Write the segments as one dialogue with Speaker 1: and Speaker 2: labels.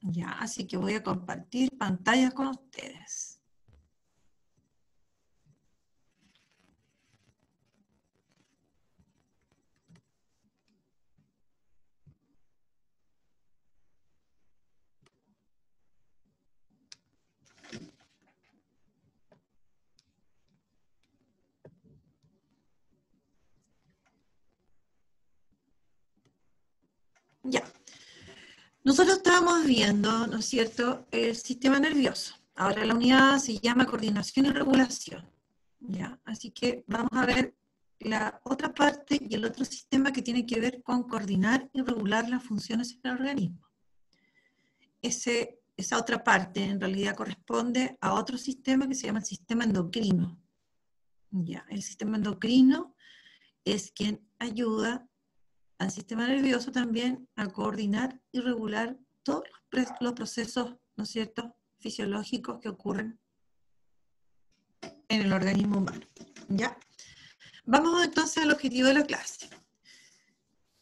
Speaker 1: Ya, así que voy a compartir pantallas con ustedes. Ya. Nosotros estábamos viendo, ¿no es cierto?, el sistema nervioso. Ahora la unidad se llama coordinación y regulación. ¿Ya? Así que vamos a ver la otra parte y el otro sistema que tiene que ver con coordinar y regular las funciones del organismo. Esa otra parte en realidad corresponde a otro sistema que se llama el sistema endocrino. ¿Ya? El sistema endocrino es quien ayuda al sistema nervioso también a coordinar y regular todos los procesos, ¿no es cierto?, fisiológicos que ocurren en el organismo humano. ¿Ya? Vamos entonces al objetivo de la clase.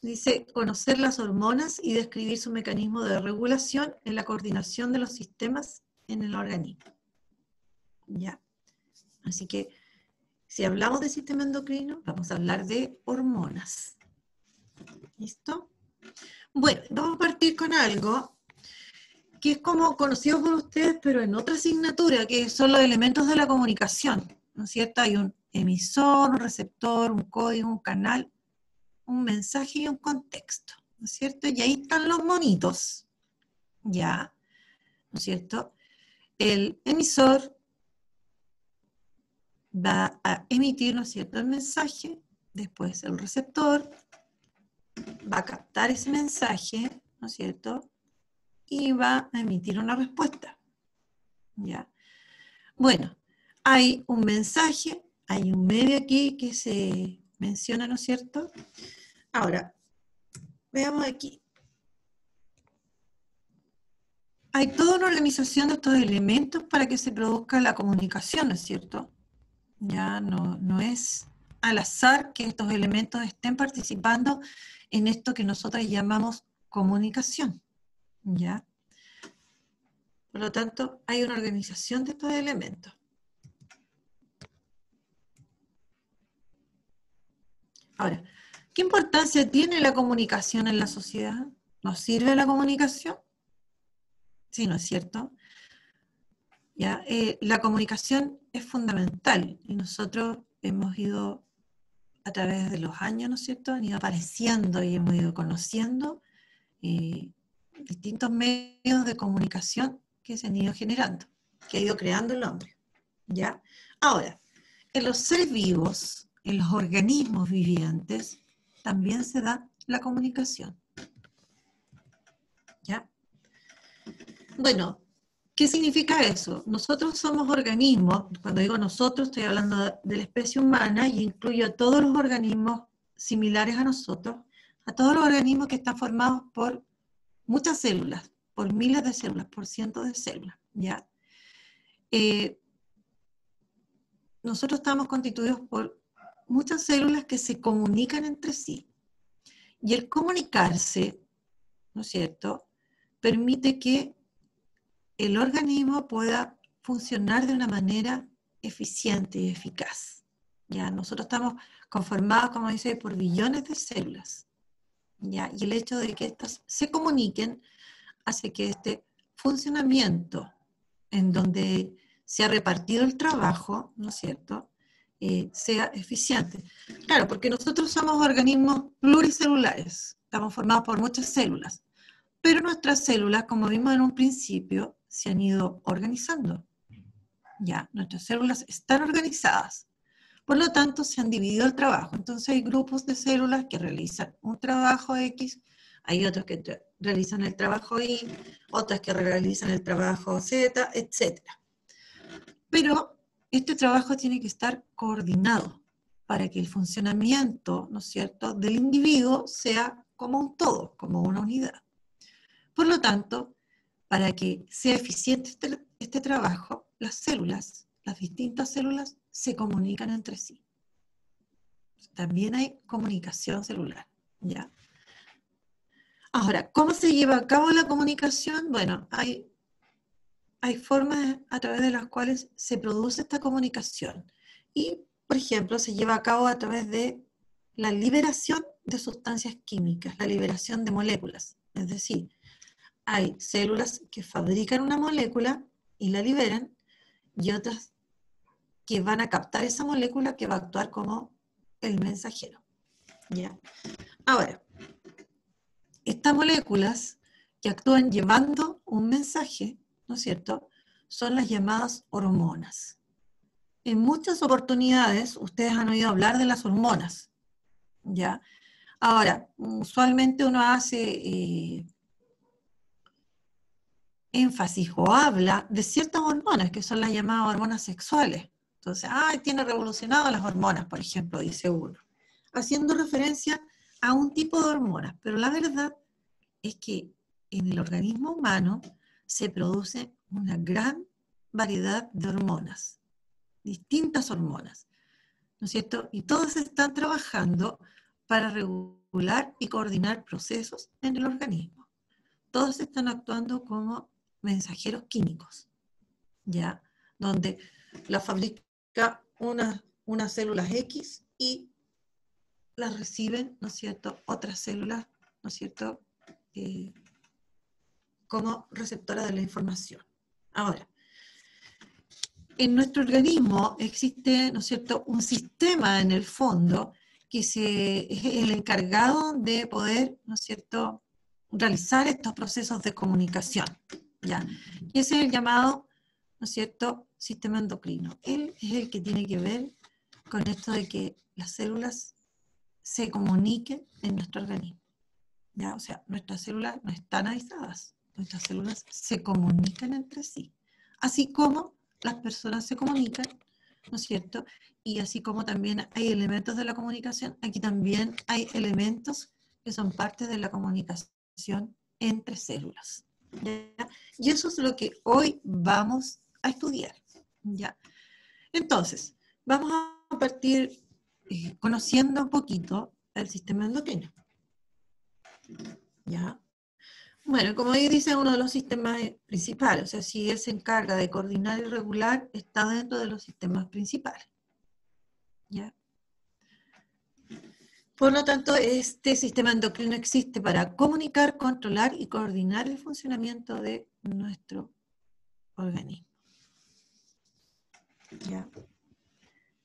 Speaker 1: Dice, conocer las hormonas y describir su mecanismo de regulación en la coordinación de los sistemas en el organismo. ¿Ya? Así que, si hablamos de sistema endocrino, vamos a hablar de hormonas. ¿Listo? Bueno, vamos a partir con algo que es como conocido por ustedes, pero en otra asignatura, que son los elementos de la comunicación, ¿no es cierto? Hay un emisor, un receptor, un código, un canal, un mensaje y un contexto, ¿no es cierto? Y ahí están los monitos, ¿ya? ¿No es cierto? El emisor va a emitir, ¿no es cierto?, el mensaje, después el receptor va a captar ese mensaje, ¿no es cierto?, y va a emitir una respuesta, ¿ya? Bueno, hay un mensaje, hay un medio aquí que se menciona, ¿no es cierto? Ahora, veamos aquí. Hay toda una organización de estos elementos para que se produzca la comunicación, ¿no es cierto? Ya no es al azar que estos elementos estén participando en esto que nosotros llamamos comunicación, ¿ya? Por lo tanto, hay una organización de estos elementos. Ahora, ¿qué importancia tiene la comunicación en la sociedad? ¿Nos sirve la comunicación? Sí, ¿no es cierto? ¿Ya? La comunicación es fundamental y nosotros hemos ido a través de los años, ¿no es cierto?, han ido apareciendo y hemos ido conociendo distintos medios de comunicación que se han ido generando, que ha ido creando el hombre, ¿ya? Ahora, en los seres vivos, en los organismos vivientes, también se da la comunicación, ¿ya? Bueno, ¿qué significa eso? Nosotros somos organismos, cuando digo nosotros estoy hablando de la especie humana y incluyo a todos los organismos similares a nosotros, a todos los organismos que están formados por muchas células, por miles de células, por cientos de células, ¿ya? Nosotros estamos constituidos por muchas células que se comunican entre sí. Y el comunicarse, ¿no es cierto?, permite que el organismo pueda funcionar de una manera eficiente y eficaz. ¿Ya? Nosotros estamos conformados, como dice, por billones de células, ¿ya? Y el hecho de que estas se comuniquen hace que este funcionamiento en donde se ha repartido el trabajo, ¿no es cierto?, sea eficiente. Claro, porque nosotros somos organismos pluricelulares, estamos formados por muchas células, pero nuestras células, como vimos en un principio, se han ido organizando. Ya, nuestras células están organizadas. Por lo tanto, se han dividido el trabajo. Entonces hay grupos de células que realizan un trabajo X, hay otros que realizan el trabajo Y, otras que realizan el trabajo Z, etc. Pero este trabajo tiene que estar coordinado para que el funcionamiento, ¿no es cierto?, del individuo sea como un todo, como una unidad. Por lo tanto, para que sea eficiente este trabajo, las células, las distintas células, se comunican entre sí. También hay comunicación celular, ¿ya? Ahora, ¿cómo se lleva a cabo la comunicación? Bueno, hay formas a través de las cuales se produce esta comunicación. Y, por ejemplo, se lleva a cabo a través de la liberación de sustancias químicas, la liberación de moléculas. Es decir, hay células que fabrican una molécula y la liberan, y otras que van a captar esa molécula que va a actuar como el mensajero. ¿Ya? Ahora, estas moléculas que actúan llevando un mensaje, ¿no es cierto?, son las llamadas hormonas. En muchas oportunidades ustedes han oído hablar de las hormonas, ¿ya? Ahora, usualmente uno hace énfasis o habla de ciertas hormonas, que son las llamadas hormonas sexuales. Entonces, tiene revolucionado las hormonas, por ejemplo, dice uno, haciendo referencia a un tipo de hormonas, pero la verdad es que en el organismo humano se produce una gran variedad de hormonas, distintas hormonas, ¿no es cierto? Y todas están trabajando para regular y coordinar procesos en el organismo. Todas están actuando como mensajeros químicos, ¿ya? Donde la fabrica unas células X y las reciben, ¿no es cierto?, otras células, ¿no es cierto?, como receptora de la información. Ahora, en nuestro organismo existe, ¿no es cierto?, un sistema en el fondo que es el encargado de poder, ¿no es cierto?, realizar estos procesos de comunicación, ¿ya? Y ese es el llamado, ¿no es cierto?, sistema endocrino. Él es el que tiene que ver con esto de que las células se comuniquen en nuestro organismo, ¿ya? O sea, nuestras células no están aisladas, nuestras células se comunican entre sí, así como las personas se comunican, ¿no es cierto? Y así como también hay elementos de la comunicación, aquí también hay elementos que son parte de la comunicación entre células, ¿ya? Y eso es lo que hoy vamos a estudiar, ¿ya? Entonces, vamos a partir conociendo un poquito el sistema endocrino, ¿ya? Bueno, como ahí dice, uno de los sistemas principales, o sea, si él se encarga de coordinar y regular, está dentro de los sistemas principales, ¿ya? Por lo tanto, este sistema endocrino existe para comunicar, controlar y coordinar el funcionamiento de nuestro organismo, ¿ya?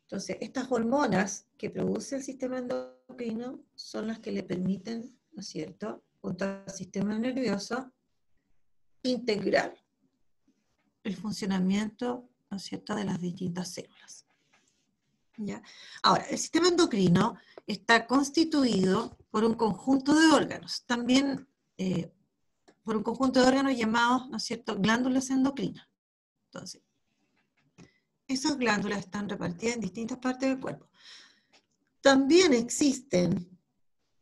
Speaker 1: Entonces, estas hormonas que produce el sistema endocrino son las que le permiten, ¿no es cierto?, junto al sistema nervioso, integrar el funcionamiento, ¿no es cierto?, de las distintas células, ¿ya? Ahora, el sistema endocrino está constituido por un conjunto de órganos, también por un conjunto de órganos llamados, ¿no es cierto?, glándulas endocrinas. Entonces, esas glándulas están repartidas en distintas partes del cuerpo. También existen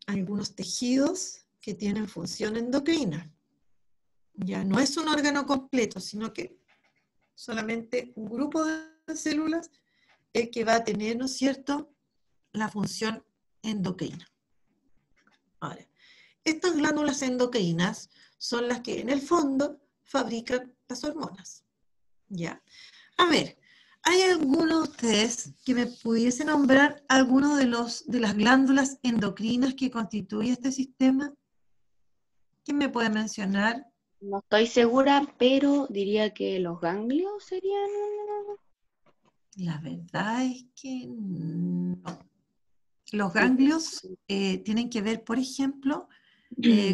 Speaker 1: algunos tejidos que tienen función endocrina. Ya no es un órgano completo, sino que solamente un grupo de células el que va a tener, ¿no es cierto?, la función endocrina. Ahora, estas glándulas endocrinas son las que en el fondo fabrican las hormonas. ¿Ya? A ver, ¿hay alguno de ustedes que me pudiese nombrar alguno de las glándulas endocrinas que constituye este sistema? ¿Quién me puede mencionar?
Speaker 2: No estoy segura, pero diría que los ganglios serían.
Speaker 1: La verdad es que no. Los ganglios tienen que ver, por ejemplo,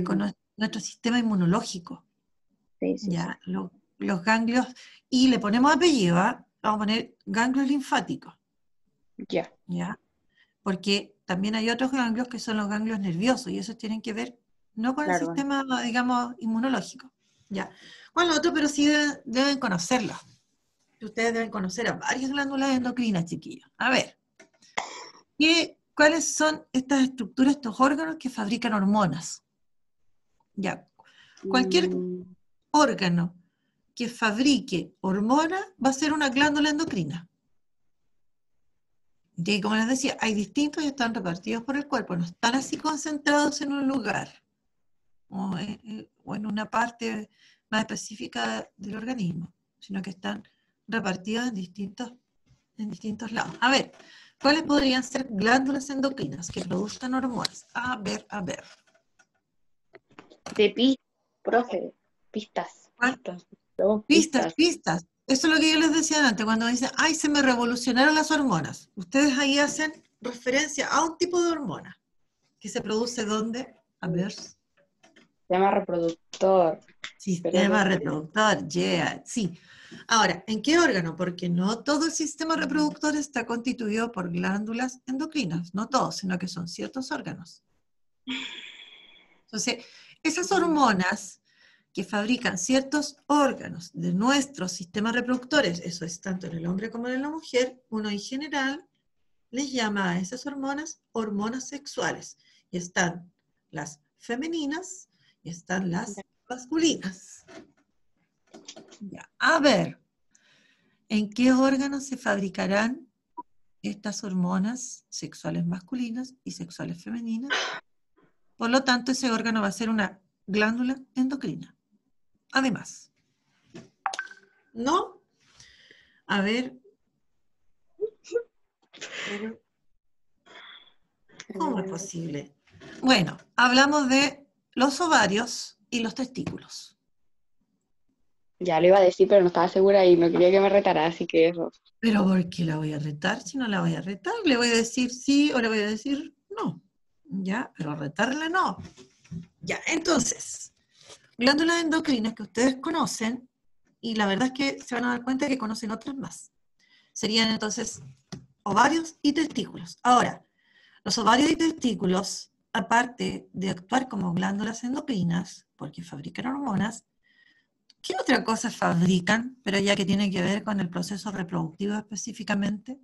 Speaker 1: con nuestro sistema inmunológico.
Speaker 2: Sí, sí, sí.
Speaker 1: ¿Ya? Los ganglios, y le ponemos apellido, ¿ah? Vamos a poner ganglios linfáticos,
Speaker 2: Ya.
Speaker 1: ¿ya? Porque también hay otros ganglios que son los ganglios nerviosos, y esos tienen que ver no con el
Speaker 2: Claro, bueno.
Speaker 1: sistema, digamos, inmunológico, ¿ya? Con lo otro, pero sí deben conocerlo. Ustedes deben conocer a varias glándulas endocrinas, chiquillos. A ver, ¿cuáles son estas estructuras, estos órganos que fabrican hormonas? Ya, cualquier
Speaker 2: Mm,
Speaker 1: órgano que fabrique hormonas va a ser una glándula endocrina. Y como les decía, hay distintos y están repartidos por el cuerpo, no están así concentrados en un lugar. o en una parte más específica del organismo, sino que están repartidas en distintos lados. A ver, ¿cuáles podrían ser glándulas endocrinas que produzcan hormonas? A ver, a ver.
Speaker 2: Profe, pistas,
Speaker 1: ¿Cuál?
Speaker 2: pistas,
Speaker 1: Pistas. Eso es lo que yo les decía antes, cuando dicen, ay, se me revolucionaron las hormonas. Ustedes ahí hacen referencia a un tipo de hormona que se produce ¿dónde? A ver.
Speaker 2: Sistema reproductor.
Speaker 1: Sistema reproductor, yeah, sí. Ahora, ¿en qué órgano? Porque no todo el sistema reproductor está constituido por glándulas endocrinas, no todos, sino que son ciertos órganos. Entonces, esas hormonas que fabrican ciertos órganos de nuestros sistemas reproductores, eso es tanto en el hombre como en la mujer, uno en general les llama a esas hormonas sexuales. Y están las femeninas y están las masculinas. Ya. A ver, ¿en qué órganos se fabricarán estas hormonas sexuales masculinas y sexuales femeninas? Por lo tanto, ese órgano va a ser una glándula endocrina. Además, ¿no? A ver. ¿Cómo es posible? Bueno, hablamos de los ovarios y los testículos.
Speaker 2: Ya lo iba a decir, pero no estaba segura y no quería que me retara, así que eso.
Speaker 1: ¿Pero por qué la voy a retar si no la voy a retar? ¿Le voy a decir sí o le voy a decir no? ¿Ya? Pero retarla no. Ya, entonces, glándulas endocrinas que ustedes conocen, y la verdad es que se van a dar cuenta que conocen otras más. Serían entonces ovarios y testículos. Ahora, los ovarios y testículos, aparte de actuar como glándulas endocrinas, porque fabrican hormonas, ¿qué otra cosa fabrican, pero ya que tiene que ver con el proceso reproductivo específicamente?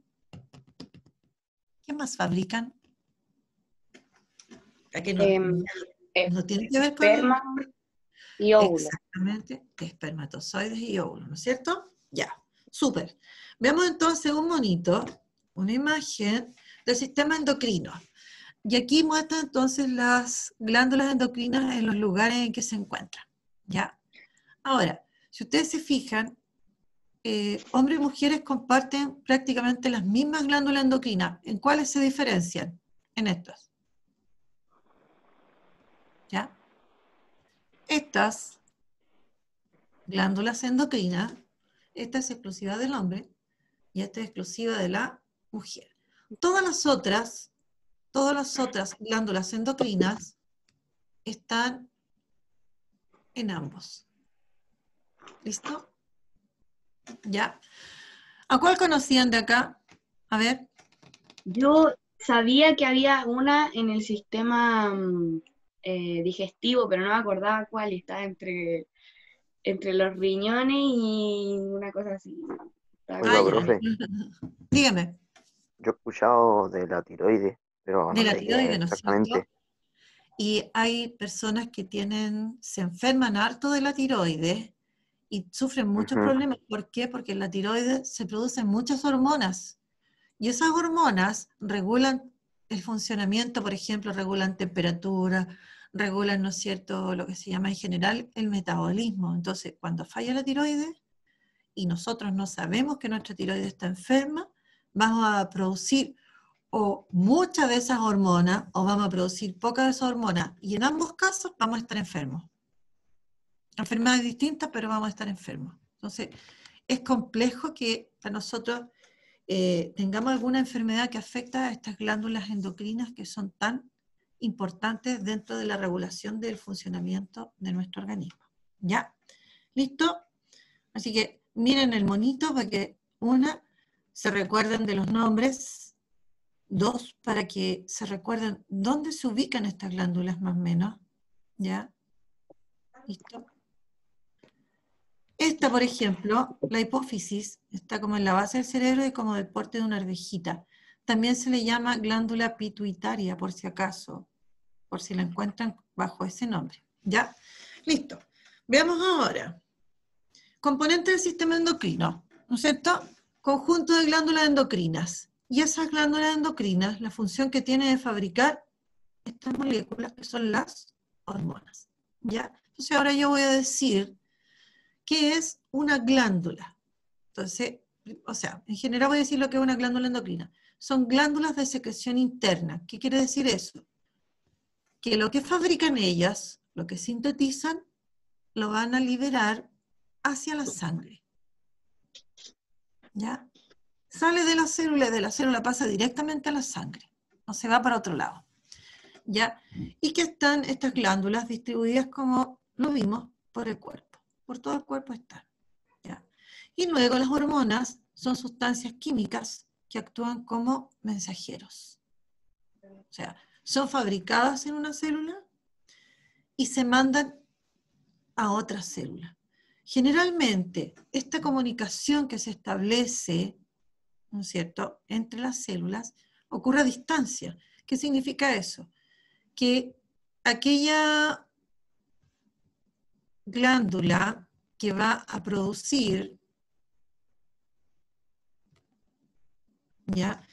Speaker 1: ¿Qué más fabrican? Ya que no tiene que ver con...
Speaker 2: Esperma y óvulo.
Speaker 1: Exactamente, espermatozoides y óvulos, ¿no es cierto? Ya, súper. Veamos entonces un monito, una imagen del sistema endocrino. Y aquí muestra entonces las glándulas endocrinas en los lugares en que se encuentran. ¿Ya? Ahora, si ustedes se fijan, hombres y mujeres comparten prácticamente las mismas glándulas endocrinas. ¿En cuáles se diferencian? En estas. ¿Ya? Estas glándulas endocrinas, esta es exclusiva del hombre y esta es exclusiva de la mujer. Todas las otras glándulas endocrinas están en ambos. ¿Listo? ¿Ya? ¿A cuál conocían de acá? A ver.
Speaker 2: Yo sabía que había una en el sistema digestivo, pero no me acordaba cuál, y estaba entre los riñones y una cosa así.
Speaker 3: Oiga, profe,
Speaker 1: Dígame.
Speaker 3: yo he escuchado de la tiroides, pero
Speaker 1: De
Speaker 3: no
Speaker 1: la
Speaker 3: sé qué es
Speaker 1: tiroides, ¿no es
Speaker 3: exactamente.
Speaker 1: cierto? Y hay personas que se enferman harto de la tiroides y sufren muchos
Speaker 3: Ujú.
Speaker 1: problemas. ¿Por qué? Porque en la tiroides se producen muchas hormonas. Y esas hormonas regulan el funcionamiento, por ejemplo, regulan temperatura, regulan, ¿no es cierto?, lo que se llama en general el metabolismo. Entonces, cuando falla la tiroides y nosotros no sabemos que nuestra tiroides está enferma, vamos a producir o muchas de esas hormonas o vamos a producir pocas de esas hormonas. Y en ambos casos vamos a estar enfermos. Enfermedades distintas, pero vamos a estar enfermos. Entonces, es complejo que para nosotros tengamos alguna enfermedad que afecta a estas glándulas endocrinas que son tan importantes dentro de la regulación del funcionamiento de nuestro organismo. ¿Ya? ¿Listo? Así que miren el monito para que, una, se recuerden de los nombres, dos, para que se recuerden dónde se ubican estas glándulas más o menos. ¿Ya? ¿Listo? Esta, por ejemplo, la hipófisis, está como en la base del cerebro y como del porte de una arvejita. También se le llama glándula pituitaria, por si acaso, por si la encuentran bajo ese nombre. ¿Ya? Listo. Veamos ahora. Componente del sistema endocrino, ¿no es cierto? Conjunto de glándulas endocrinas. Y esas glándulas endocrinas, la función que tienen es fabricar estas moléculas que son las hormonas. ¿Ya? Entonces ahora yo voy a decir qué es una glándula. Entonces, o sea, en general voy a decir lo que es una glándula endocrina. Son glándulas de secreción interna. ¿Qué quiere decir eso? Que lo que fabrican ellas, lo que sintetizan, lo van a liberar hacia la sangre. ¿Ya? Sale de la célula y de la célula pasa directamente a la sangre. No se va para otro lado. ¿Ya? Y que están estas glándulas distribuidas como lo vimos por el cuerpo. Por todo el cuerpo están. ¿Ya? Y luego las hormonas son sustancias químicas que actúan como mensajeros. O sea, son fabricadas en una célula y se mandan a otra célula. Generalmente, esta comunicación que se establece, ¿no es cierto?, entre las células, ocurre a distancia. ¿Qué significa eso? Que aquella glándula que va a producir, ¿ya?,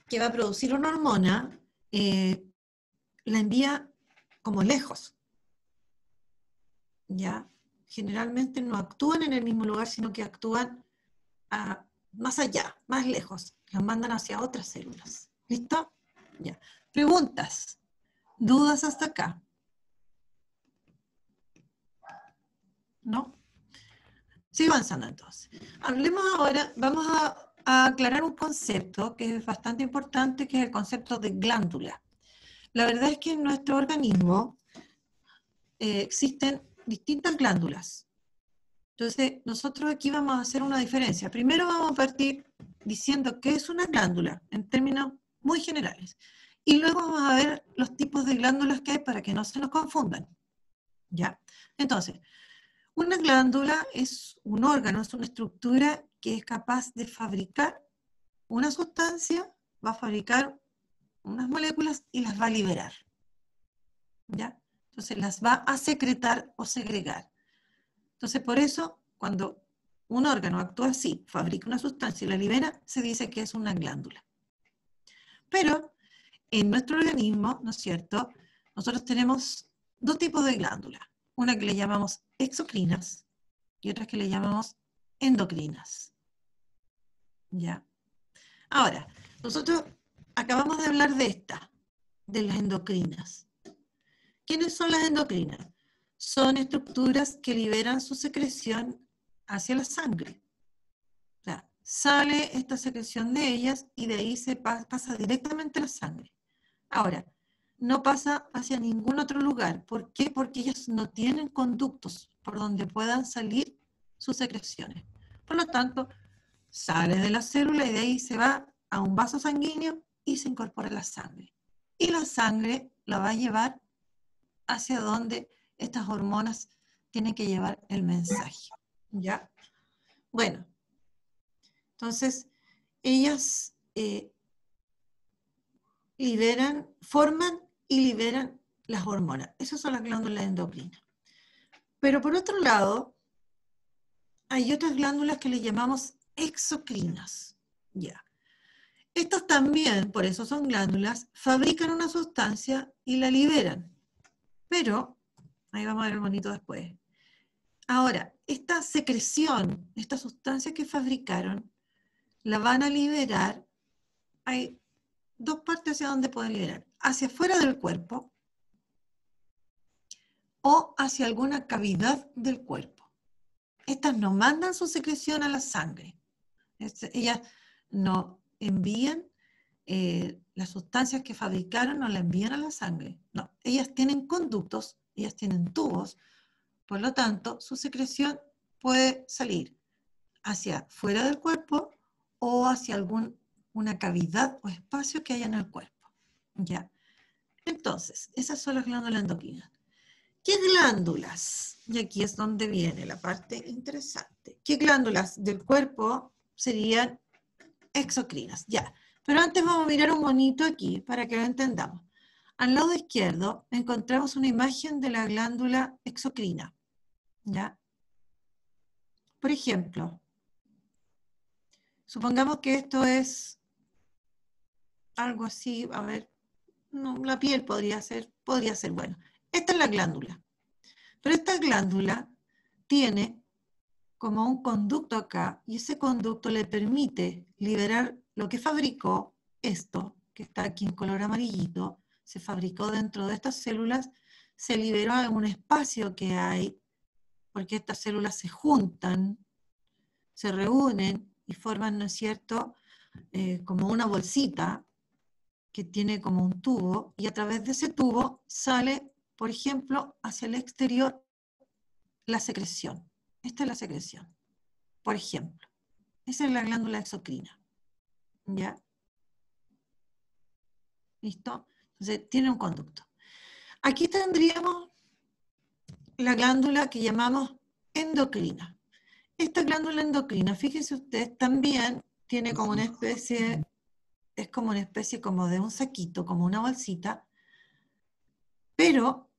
Speaker 1: que va a producir una hormona, la envía como lejos, ¿ya? Generalmente no actúan en el mismo lugar, sino que actúan más allá, más lejos, las mandan hacia otras células. ¿Listo? Ya. Preguntas, dudas hasta acá. ¿No? Sigo avanzando entonces. Hablemos ahora, vamos a aclarar un concepto que es bastante importante, que es el concepto de glándula. La verdad es que en nuestro organismo existen distintas glándulas. Entonces, nosotros aquí vamos a hacer una diferencia. Primero vamos a partir diciendo qué es una glándula, en términos muy generales. Y luego vamos a ver los tipos de glándulas que hay para que no se nos confundan. ¿Ya? Entonces, una glándula es un órgano, es una estructura que es capaz de fabricar una sustancia, va a fabricar unas moléculas y las va a liberar. ¿Ya? Entonces las va a secretar o segregar. Entonces por eso, cuando un órgano actúa así, fabrica una sustancia y la libera, se dice que es una glándula. Pero en nuestro organismo, ¿no es cierto?, nosotros tenemos dos tipos de glándulas. Una que le llamamos exocrinas y otra que le llamamos endocrinas. ¿Ya? Ahora, nosotros acabamos de hablar de esta, de las endocrinas. ¿Quiénes son las endocrinas? Son estructuras que liberan su secreción hacia la sangre. O sea, sale esta secreción de ellas y de ahí se pasa directamente a la sangre. Ahora, no pasa hacia ningún otro lugar. ¿Por qué? Porque ellas no tienen conductos por donde puedan salir sus secreciones. Por lo tanto, sale de la célula y de ahí se va a un vaso sanguíneo y se incorpora a la sangre. Y la sangre la va a llevar hacia donde estas hormonas tienen que llevar el mensaje. ¿Ya? Bueno, entonces ellas forman y liberan las hormonas. Esas son las glándulas endocrinas. Pero por otro lado, hay otras glándulas que le llamamos exocrinas. ¿Ya? Estas también, por eso son glándulas, fabrican una sustancia y la liberan. Pero, ahí vamos a ver el bonito después. Ahora, esta secreción, esta sustancia que fabricaron, la van a liberar. Hay dos partes hacia donde pueden liberar. Hacia afuera del cuerpo o hacia alguna cavidad del cuerpo. Estas no mandan su secreción a la sangre. Ellas no envían las sustancias que fabricaron, no la envían a la sangre. No, ellas tienen conductos, ellas tienen tubos, por lo tanto, su secreción puede salir hacia fuera del cuerpo o hacia una cavidad o espacio que haya en el cuerpo. ¿Ya? Entonces, esas son las glándulas endocrinas. ¿Qué glándulas? Y aquí es donde viene la parte interesante. ¿Qué glándulas del cuerpo serían exocrinas? Ya. Pero antes vamos a mirar un monito aquí para que lo entendamos. Al lado izquierdo encontramos una imagen de la glándula exocrina. ¿Ya? Por ejemplo, supongamos que esto es algo así, a ver, no, la piel podría ser, bueno. Esta es la glándula. Pero esta glándula tiene como un conducto acá, y ese conducto le permite liberar lo que fabricó, esto, que está aquí en color amarillito, se fabricó dentro de estas células, se liberó en un espacio que hay, porque estas células se juntan, se reúnen y forman, ¿no es cierto?, como una bolsita que tiene como un tubo, y a través de ese tubo sale, por ejemplo, hacia el exterior la secreción. Esta es la secreción, por ejemplo. Esa es la glándula exocrina. ¿Ya? ¿Listo? Entonces, tiene un conducto. Aquí tendríamos la glándula que llamamos endocrina. Esta glándula endocrina, fíjense ustedes, también tiene como una especie, es como una especie como de un saquito, como una bolsita, pero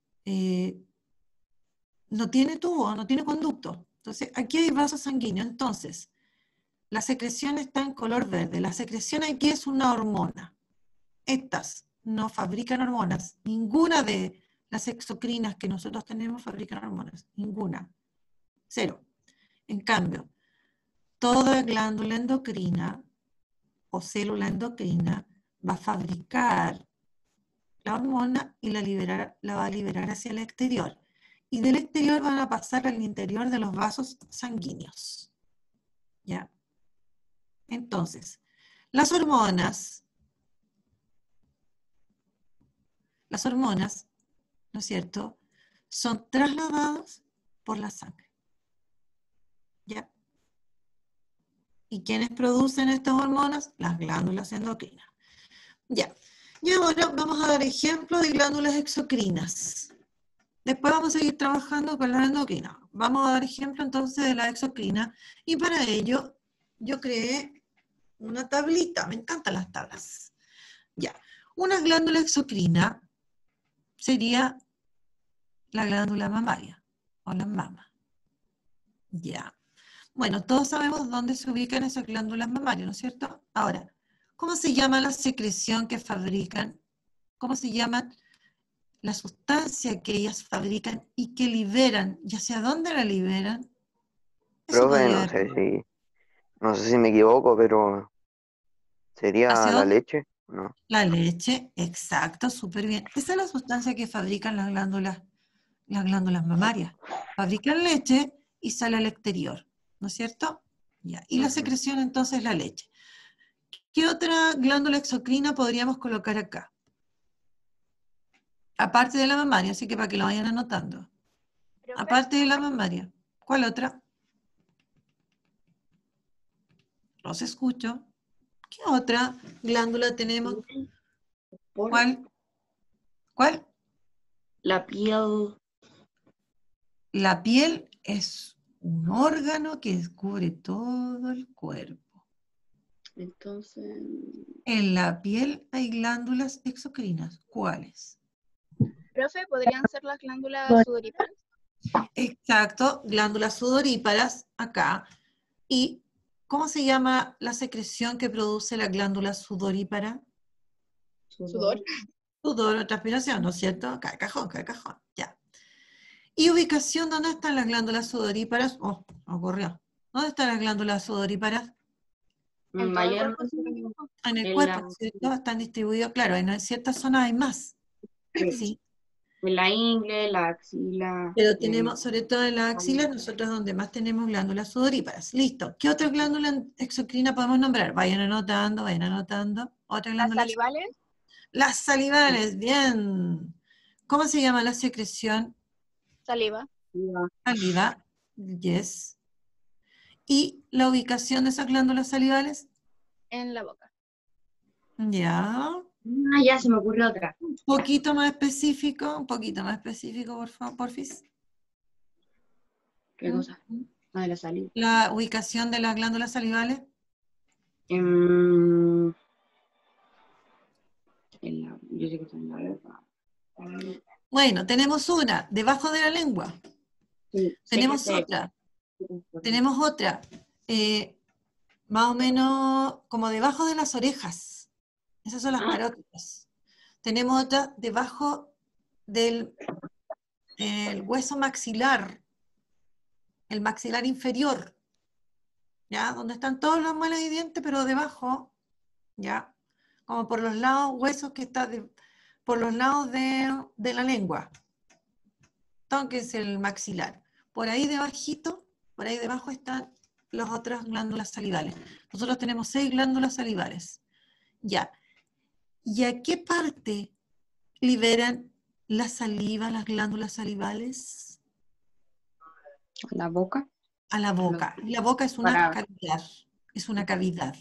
Speaker 1: no tiene tubo, no tiene conducto. Entonces, aquí hay vasos sanguíneos. Entonces, la secreción está en color verde. La secreción aquí es una hormona. Estas no fabrican hormonas. Ninguna de las exocrinas que nosotros tenemos fabrican hormonas. Ninguna. Cero. En cambio, toda glándula endocrina o célula endocrina va a fabricar la hormona y la va a liberar hacia el exterior. Y del exterior van a pasar al interior de los vasos sanguíneos. ¿Ya? Entonces, las hormonas, ¿no es cierto?, son trasladadas por la sangre. ¿Ya? ¿Y quiénes producen estas hormonas? Las glándulas endocrinas. Ya. Y ahora vamos a dar ejemplos de glándulas exocrinas. Después vamos a seguir trabajando con la endocrina. Vamos a dar ejemplo entonces de la exocrina. Y para ello, yo creé una tablita. Me encantan las tablas. Ya. Una glándula exocrina sería la glándula mamaria, o la mama. Ya. Bueno, todos sabemos dónde se ubican esas glándulas mamarias, ¿no es cierto? Ahora, ¿cómo se llama la secreción que fabrican? ¿Cómo se llama la sustancia que ellas fabrican y que liberan? ¿Y hacia dónde la liberan? Eso
Speaker 3: Profe,
Speaker 1: podría haber.
Speaker 3: no sé si me equivoco, pero ¿sería
Speaker 1: ¿Hacia
Speaker 3: la
Speaker 1: dónde?
Speaker 3: leche? No.
Speaker 1: La leche, exacto, súper bien. Esa es la sustancia que fabrican las glándulas mamarias. Fabrican leche y sale al exterior, ¿no es cierto? Ya. Y la
Speaker 3: Ujú.
Speaker 1: secreción entonces es la leche. ¿Qué otra glándula exocrina podríamos colocar acá? Aparte de la mamaria, así que para que lo vayan anotando.
Speaker 4: Profe,
Speaker 1: Aparte de la mamaria, ¿cuál otra? Los escucho. ¿Qué otra glándula tenemos? ¿Cuál? ¿Cuál?
Speaker 2: La piel.
Speaker 1: La piel es un órgano que cubre todo el cuerpo.
Speaker 2: Entonces,
Speaker 1: En la piel hay glándulas exocrinas. ¿Cuáles?
Speaker 4: profe, ¿podrían ser las glándulas sudoríparas?
Speaker 1: Exacto, glándulas sudoríparas acá. ¿Y cómo se llama la secreción que produce la glándula sudorípara?
Speaker 4: Sudor.
Speaker 1: Sudor o transpiración, ¿no es cierto? Cada cajón, ya. ¿Y ubicación dónde están las glándulas sudoríparas? Oh, ocurrió. ¿Dónde están las glándulas sudoríparas?
Speaker 4: En todo el cuerpo
Speaker 2: mayormente
Speaker 4: científico.
Speaker 1: En el
Speaker 2: en
Speaker 1: cuerpo,
Speaker 2: la,
Speaker 1: ¿cierto? Están distribuidos, claro, en ciertas zonas hay más, sí.
Speaker 2: en la ingle, la axila.
Speaker 1: Pero tenemos, sobre todo en las axilas, nosotros donde más tenemos glándulas sudoríparas. Listo. ¿Qué otra glándula exocrina podemos nombrar? Vayan anotando, vayan anotando. Otra
Speaker 4: Las
Speaker 1: glándula.
Speaker 4: salivales,
Speaker 1: Las salivales, bien. ¿Cómo se llama la secreción?
Speaker 4: saliva,
Speaker 1: Saliva, yes. ¿Y la ubicación de esas glándulas salivales?
Speaker 4: en la boca.
Speaker 1: Ya.
Speaker 2: Ah, ya se me ocurrió otra.
Speaker 1: Un poquito más específico, por favor, porfis.
Speaker 2: ¿Qué cosa? Ah, de la saliva.
Speaker 1: La ubicación de las glándulas salivales.
Speaker 2: Yo sé que está en la boca.
Speaker 1: Bueno, tenemos una debajo de la lengua.
Speaker 2: Sí, sé que
Speaker 1: Tenemos
Speaker 2: sé.
Speaker 1: otra. Tenemos otra. Más o menos como debajo de las orejas. Esas son las
Speaker 2: Ah,
Speaker 1: carótidas. Tenemos otra debajo del el hueso maxilar, el maxilar inferior, ¿ya? Donde están todos los muelas y dientes, pero debajo, ¿ya? Como por los lados, huesos que están por los lados de la lengua. Todo que es el maxilar. Por ahí debajito, por ahí debajo están las otras glándulas salivales. Nosotros tenemos 6 glándulas salivales. Ya. ¿Y a qué parte liberan la saliva, las glándulas salivales?
Speaker 2: La boca.
Speaker 1: A la boca. Y la boca es una
Speaker 2: Para-
Speaker 1: cavidad. Es una cavidad.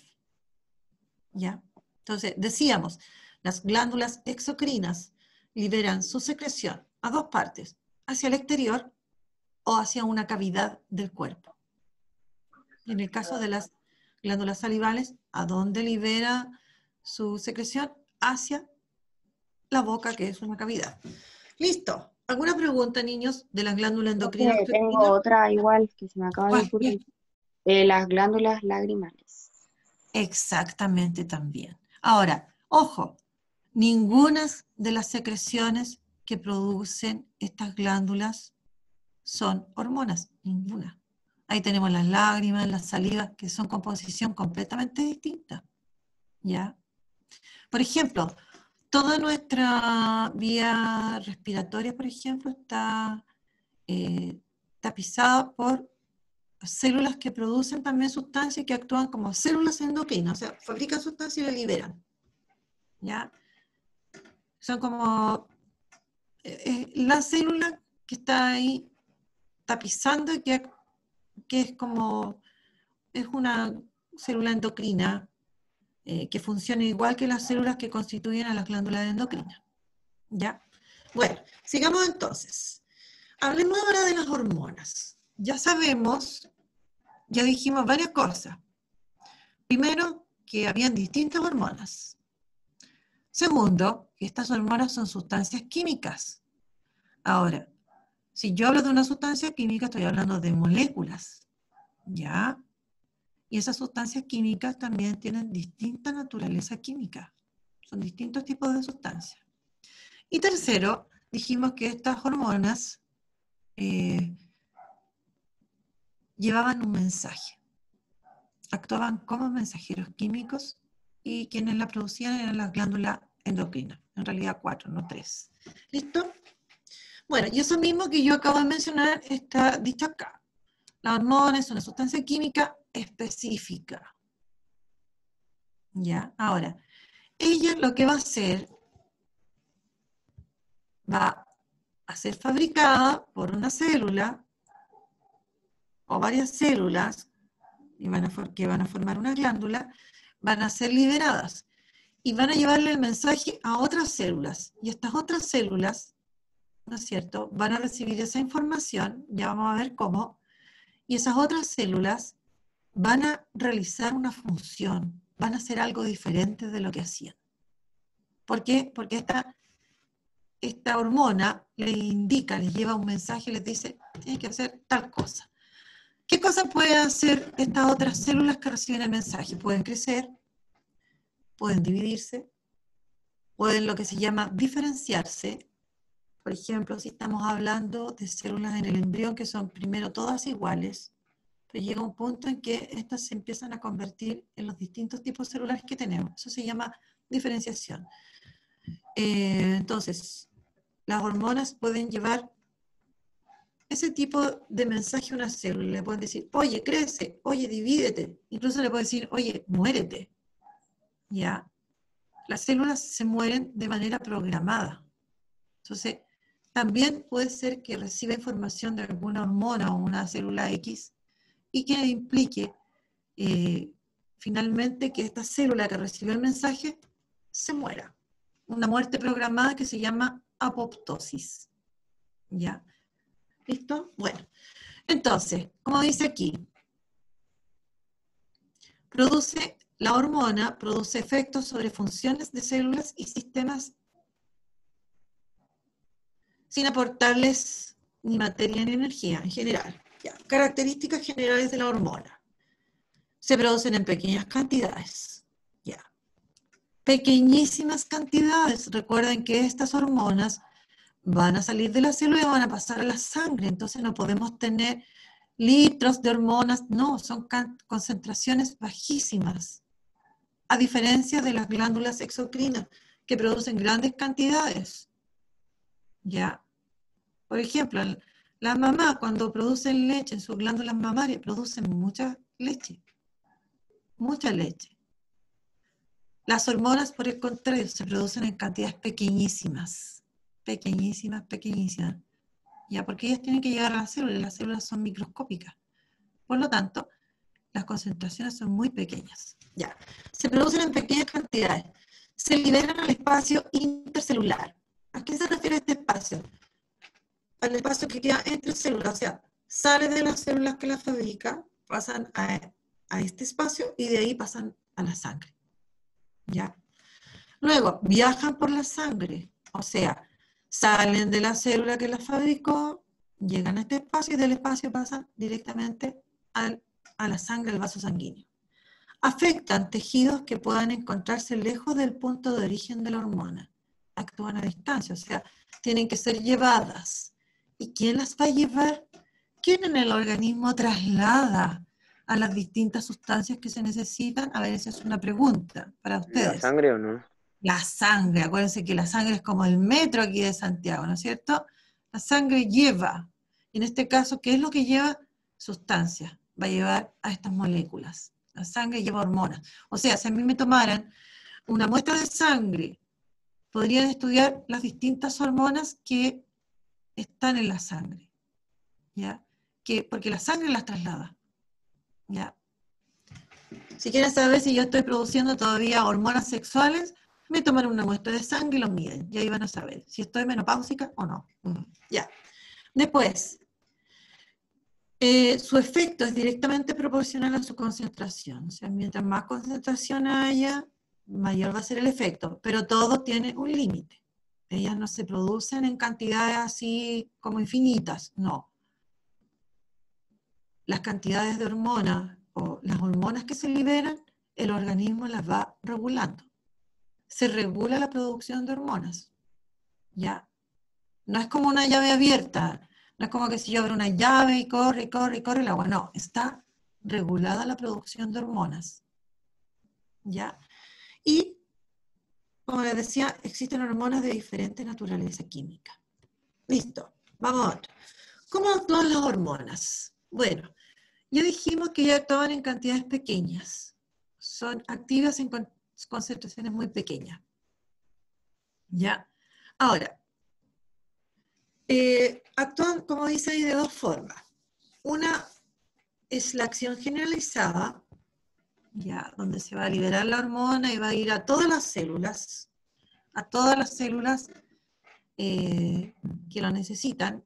Speaker 1: ¿Ya? Entonces, decíamos, las glándulas exocrinas liberan su secreción a 2 partes, hacia el exterior o hacia una cavidad del cuerpo. En el caso de las glándulas salivales, ¿a dónde libera su secreción? Hacia la boca, que es una cavidad. Listo. ¿Alguna pregunta, niños, de las glándulas endocrinas?
Speaker 2: Tengo otra igual que se me acaba de
Speaker 1: ¿Cuál?
Speaker 2: ocurrir. Las glándulas lagrimales.
Speaker 1: Exactamente también. Ahora, ojo, ninguna de las secreciones que producen estas glándulas son hormonas, ninguna. Ahí tenemos las lágrimas, las salivas, que son composición completamente distinta. ¿Ya? Por ejemplo, toda nuestra vía respiratoria, por ejemplo, está tapizada por células que producen también sustancias que actúan como células endocrinas, o sea, fabrican sustancias y la liberan. ¿Ya? Son como la célula que está ahí tapizando y que es como, es una célula endocrina que funciona igual que las células que constituyen a las glándulas endocrinas. ¿Ya? Bueno, sigamos entonces. Hablemos ahora de las hormonas. Ya sabemos, ya dijimos varias cosas. Primero, que habían distintas hormonas. Segundo, que estas hormonas son sustancias químicas. Ahora, si yo hablo de una sustancia química, estoy hablando de moléculas, ¿ya? Y esas sustancias químicas también tienen distinta naturaleza química. Son distintos tipos de sustancias. Y tercero, dijimos que estas hormonas llevaban un mensaje. Actuaban como mensajeros químicos y quienes la producían eran las glándulas endocrinas. En realidad 4, no 3. ¿Listo? Bueno, y eso mismo que yo acabo de mencionar está dicho acá. La hormona es una sustancia química específica. ¿Ya? Ahora, ella lo que va a hacer, va a ser fabricada por una célula o varias células que van a formar una glándula, van a ser liberadas y van a llevarle el mensaje a otras células. Y estas otras células, ¿no es cierto?, van a recibir esa información, ya vamos a ver cómo, y esas otras células van a realizar una función, van a hacer algo diferente de lo que hacían. ¿Por qué? Porque esta hormona les indica, les lleva un mensaje, les dice, tienen que hacer tal cosa. ¿Qué cosa pueden hacer estas otras células que reciben el mensaje? Pueden crecer, pueden dividirse, pueden lo que se llama diferenciarse. Por ejemplo, si estamos hablando de células en el embrión que son primero todas iguales, pero llega un punto en que estas se empiezan a convertir en los distintos tipos celulares que tenemos. Eso se llama diferenciación. Entonces, las hormonas pueden llevar ese tipo de mensaje a una célula. Le pueden decir, oye, crece, oye, divídete. Incluso le pueden decir, oye, muérete. ¿Ya? Las células se mueren de manera programada. Entonces, también puede ser que reciba información de alguna hormona o una célula X y que implique finalmente que esta célula que recibió el mensaje se muera. Una muerte programada que se llama apoptosis. ¿Ya? ¿Listo? Bueno, entonces, como dice aquí, la hormona produce efectos sobre funciones de células y sistemas sin aportarles ni materia ni energía en general. Ya. Características generales de la hormona. Se producen en pequeñas cantidades. Ya. Pequeñísimas cantidades. Recuerden que estas hormonas van a salir de la célula y van a pasar a la sangre. Entonces no podemos tener litros de hormonas, no, son concentraciones bajísimas, a diferencia de las glándulas exocrinas, que producen grandes cantidades. ¿Ya? Por ejemplo, las mamás cuando producen leche en sus glándulas mamarias, producen mucha leche. Mucha leche. Las hormonas, por el contrario, se producen en cantidades pequeñísimas. Pequeñísimas, pequeñísimas. ¿Ya? Porque ellas tienen que llegar a las células son microscópicas. Por lo tanto, las concentraciones son muy pequeñas. ¿Ya? Se producen en pequeñas cantidades. Se liberan al espacio intercelular. ¿A qué se refiere este espacio? Al espacio que queda entre células, o sea, sale de las células que las fabrican, pasan a este espacio y de ahí pasan a la sangre. ¿Ya? Luego, viajan por la sangre, o sea, salen de la célula que las fabricó, llegan a este espacio y del espacio pasan directamente a la sangre, al vaso sanguíneo. Afectan tejidos que puedan encontrarse lejos del punto de origen de la hormona. Actúan a distancia, o sea, tienen que ser llevadas. ¿Y quién las va a llevar? ¿Quién en el organismo traslada a las distintas sustancias que se necesitan? A ver, esa es una pregunta para ustedes.
Speaker 3: ¿La sangre o no?
Speaker 1: La sangre, acuérdense que la sangre es como el metro aquí de Santiago, ¿no es cierto? La sangre lleva, en este caso, ¿qué es lo que lleva? Sustancias, va a llevar a estas moléculas. La sangre lleva hormonas. O sea, si a mí me tomaran una muestra de sangre, podrían estudiar las distintas hormonas que están en la sangre, ¿ya? Porque la sangre las traslada, ¿ya? Si quieren saber si yo estoy produciendo todavía hormonas sexuales, me toman una muestra de sangre y lo miden, y ahí van a saber si estoy menopáusica o no. Ya. Después, su efecto es directamente proporcional a su concentración, o sea, mientras más concentración haya, mayor va a ser el efecto, pero todo tiene un límite. Ellas no se producen en cantidades así como infinitas, no. Las cantidades de hormonas o las hormonas que se liberan, el organismo las va regulando. Se regula la producción de hormonas, ¿ya? No es como una llave abierta, no es como que si yo abro una llave y corre el agua, no, está regulada la producción de hormonas, ¿ya? Y, como les decía, existen hormonas de diferente naturaleza química. Listo, vamos a otro. ¿Cómo actúan las hormonas? Bueno, ya dijimos que ya actúan en cantidades pequeñas, son activas en concentraciones muy pequeñas. ¿Ya? Ahora, actúan, como dice ahí, de dos formas. Una es la acción generalizada, ¿ya? Donde se va a liberar la hormona y va a ir a todas las células que lo necesitan.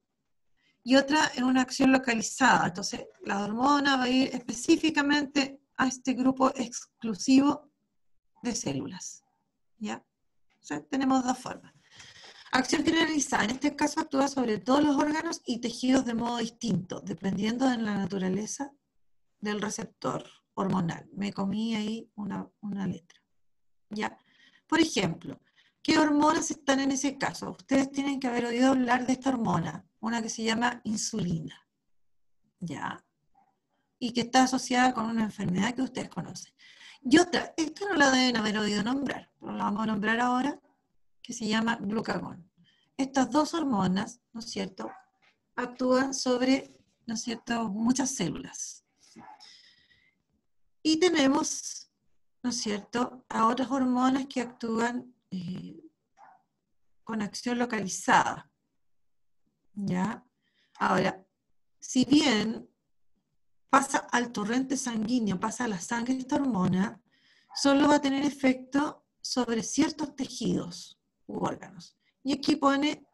Speaker 1: Y otra es una acción localizada, entonces la hormona va a ir específicamente a este grupo exclusivo de células, ¿ya? O sea, tenemos dos formas. Acción generalizada, en este caso actúa sobre todos los órganos y tejidos de modo distinto, dependiendo de la naturaleza del receptor hormonal. Me comí ahí una letra, ¿ya? Por ejemplo, ¿qué hormonas están en ese caso? Ustedes tienen que haber oído hablar de esta hormona, una que se llama insulina, ¿ya? Y que está asociada con una enfermedad que ustedes conocen. Y otra, esta no la deben haber oído nombrar, pero la vamos a nombrar ahora, que se llama glucagón. Estas dos hormonas, ¿no es cierto?, actúan sobre, ¿no es cierto?, muchas células. Y tenemos, ¿no es cierto?, a otras hormonas que actúan con acción localizada. ¿Ya? Ahora, si bien pasa al torrente sanguíneo, pasa a la sangre esta hormona, solo va a tener efecto sobre ciertos tejidos u órganos. Y aquí pone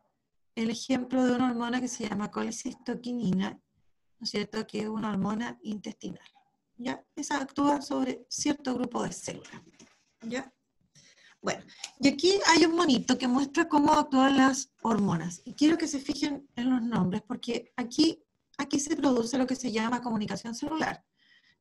Speaker 1: el ejemplo de una hormona que se llama colecistoquinina, ¿no es cierto?, que es una hormona intestinal. ¿Ya? Esa actúa sobre cierto grupo de células. ¿Ya? Bueno, y aquí hay un monito que muestra cómo actúan las hormonas. Y quiero que se fijen en los nombres, porque aquí se produce lo que se llama comunicación celular.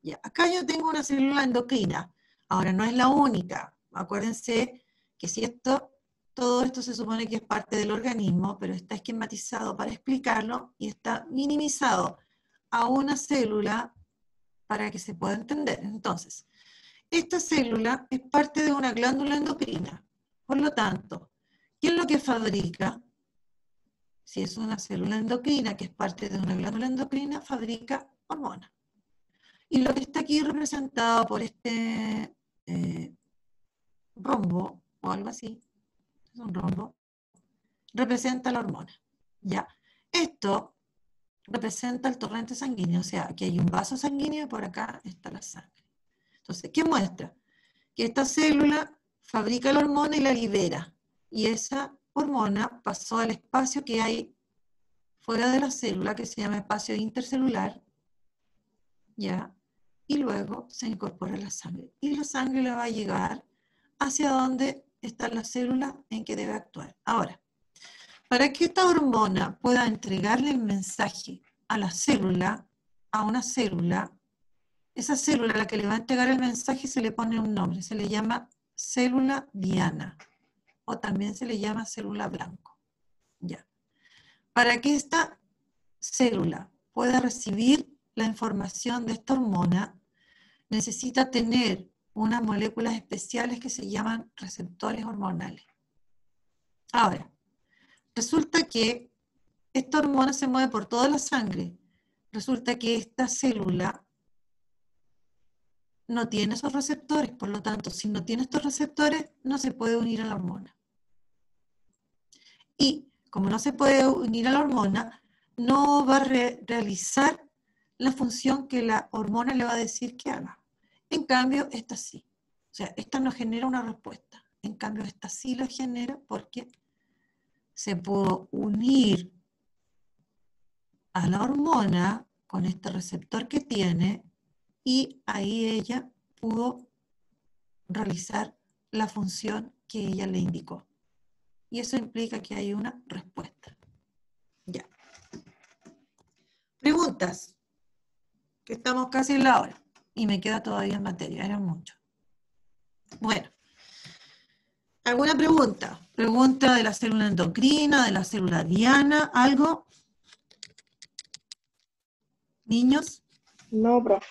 Speaker 1: Ya, acá yo tengo una célula endocrina. Ahora, no es la única. Acuérdense que si esto todo esto se supone que es parte del organismo, pero está esquematizado para explicarlo y está minimizado a una célula para que se pueda entender. Entonces, esta célula es parte de una glándula endocrina. Por lo tanto, ¿qué es lo que fabrica? Si es una célula endocrina que es parte de una glándula endocrina, fabrica hormonas. Y lo que está aquí representado por este rombo, o algo así, es un rombo, representa la hormona. ¿Ya? Esto representa el torrente sanguíneo, o sea, aquí hay un vaso sanguíneo y por acá está la sangre. Entonces, ¿qué muestra? Que esta célula fabrica la hormona y la libera. Y esa hormona pasó al espacio que hay fuera de la célula, que se llama espacio intercelular, ¿ya? Y luego se incorpora a la sangre. Y la sangre le va a llegar hacia donde está la célula en que debe actuar. Ahora, para que esta hormona pueda entregarle el mensaje a la célula, a una célula, esa célula a la que le va a entregar el mensaje se le pone un nombre, se le llama célula diana, o también se le llama célula blanco. Ya. Para que esta célula pueda recibir la información de esta hormona, necesita tener unas moléculas especiales que se llaman receptores hormonales. Ahora, resulta que esta hormona se mueve por toda la sangre. Resulta que esta célula no tiene esos receptores, por lo tanto, si no tiene estos receptores, no se puede unir a la hormona. Y como no se puede unir a la hormona, no va a realizar la función que la hormona le va a decir que haga. En cambio, esta sí. O sea, esta no genera una respuesta. En cambio, esta sí la genera porque se pudo unir a la hormona con este receptor que tiene y ahí ella pudo realizar la función que ella le indicó. Y eso implica que hay una respuesta. Ya. Preguntas. Que estamos casi en la hora. Y me queda todavía en materia, eran muchos. Bueno. ¿Alguna pregunta? ¿Pregunta de la célula endocrina, de la célula diana? ¿Algo? ¿Niños?
Speaker 5: No, profe.